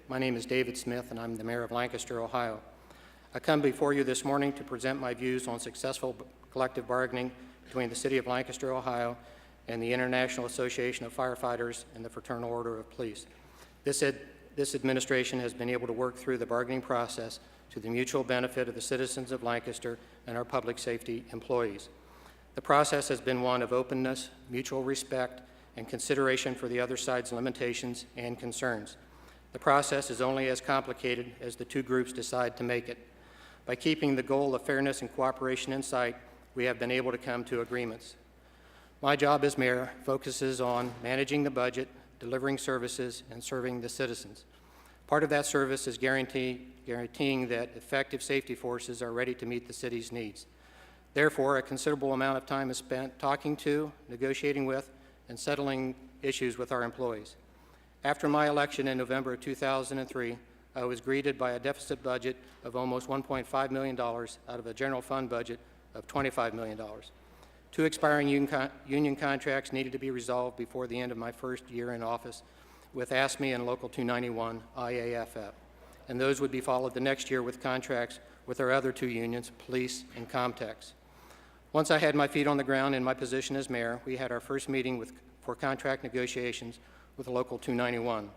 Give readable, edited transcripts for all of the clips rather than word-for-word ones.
My name is David Smith, and I'm the mayor of Lancaster, Ohio. I come before you this morning to present my views on successful collective bargaining between the City of Lancaster, Ohio, and the International Association of Firefighters and the Fraternal Order of Police. This administration has been able to work through the bargaining process to the mutual benefit of the citizens of Lancaster and our public safety employees. The process has been one of openness, mutual respect, and consideration for the other side's limitations and concerns. The process is only as complicated as the two groups decide to make it. By keeping the goal of fairness and cooperation in sight, we have been able to come to agreements. My job as mayor focuses on managing the budget, delivering services, and serving the citizens. Part of that service is guaranteeing that effective safety forces are ready to meet the city's needs. Therefore, a considerable amount of time is spent talking to, negotiating with, and settling issues with our employees. After my election in November of 2003, I was greeted by a deficit budget of almost $1.5 million out of a general fund budget of $25 million. Two expiring union contracts needed to be resolved before the end of my first year in office with ASME and Local 291 IAFF, and those would be followed the next year with contracts with our other two unions, police and Comtex. Once I had my feet on the ground in my position as mayor, we had our first meeting for contract negotiations with Local 291.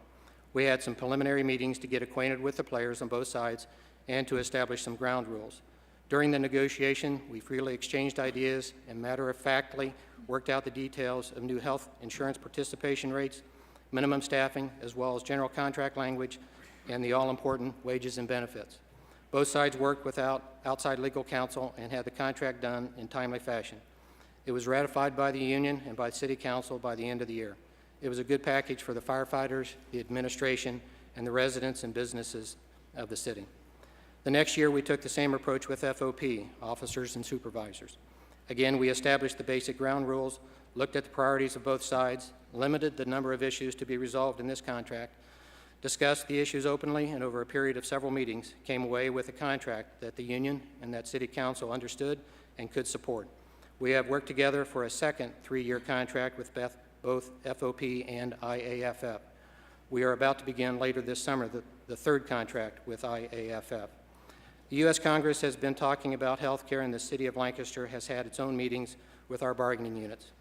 We had some preliminary meetings to get acquainted with the players on both sides and to establish some ground rules. During the negotiation, we freely exchanged ideas and matter-of-factly worked out the details of new health insurance participation rates, minimum staffing, as well as general contract language, and the all-important wages and benefits. Both sides worked without outside legal counsel and had the contract done in timely fashion. It was ratified by the union and by City Council by the end of the year. It was a good package for the firefighters, the administration, and the residents and businesses of the city. The next year, we took the same approach with FOP, officers and supervisors. Again, we established the basic ground rules, looked at the priorities of both sides, limited the number of issues to be resolved in this contract, discussed the issues openly, and over a period of several meetings, came away with a contract that the union and that City Council understood and could support. We have worked together for a second 3-year contract with both FOP and IAFF. We are about to begin later this summer the third contract with IAFF. The U.S. Congress has been talking about health care, and the City of Lancaster has had its own meetings with our bargaining units.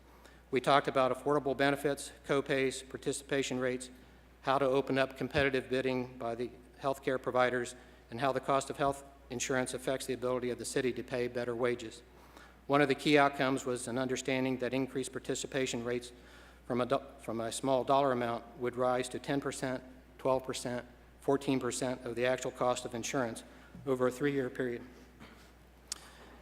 We talked about affordable benefits, co-pays, participation rates, how to open up competitive bidding by the health care providers, and how the cost of health insurance affects the ability of the city to pay better wages. One of the key outcomes was an understanding that increased participation rates from a small dollar amount would rise to 10%, 12%, 14% of the actual cost of insurance over a 3-year period.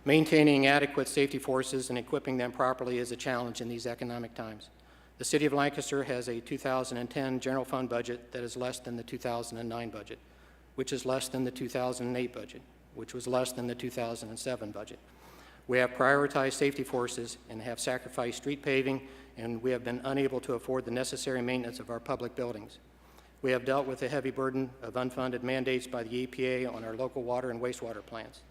Maintaining adequate safety forces and equipping them properly is a challenge in these economic times. The City of Lancaster has a 2010 general fund budget that is less than the 2009 budget, which is less than the 2008 budget, which was less than the 2007 budget. We have prioritized safety forces and have sacrificed street paving, and we have been unable to afford the necessary maintenance of our public buildings. We have dealt with the heavy burden of unfunded mandates by the EPA on our local water and wastewater plants.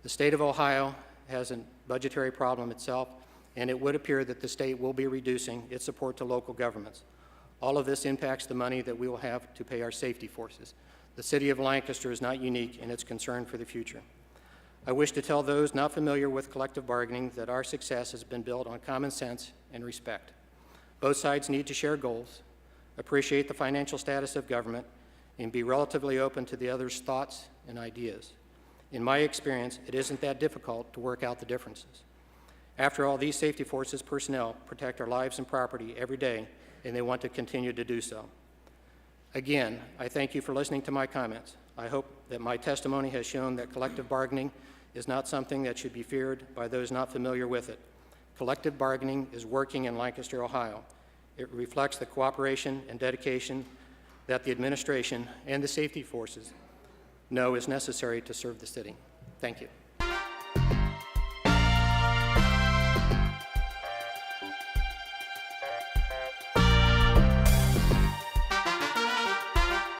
The state of Ohio has a budgetary problem itself, and it would appear that the state will be reducing its support to local governments. All of this impacts the money that we will have to pay our safety forces. The City of Lancaster is not unique in its concern for the future. I wish to tell those not familiar with collective bargaining that our success has been built on common sense and respect. Both sides need to share goals, appreciate the financial status of government, and be relatively open to the other's thoughts and ideas. In my experience, it isn't that difficult to work out the differences. After all, these safety forces personnel protect our lives and property every day, and they want to continue to do so. Again, I thank you for listening to my comments. I hope that my testimony has shown that collective bargaining is not something that should be feared by those not familiar with it. Collective bargaining is working in Lancaster, Ohio. It reflects the cooperation and dedication that the administration and the safety forces know is necessary to serve the city. Thank you.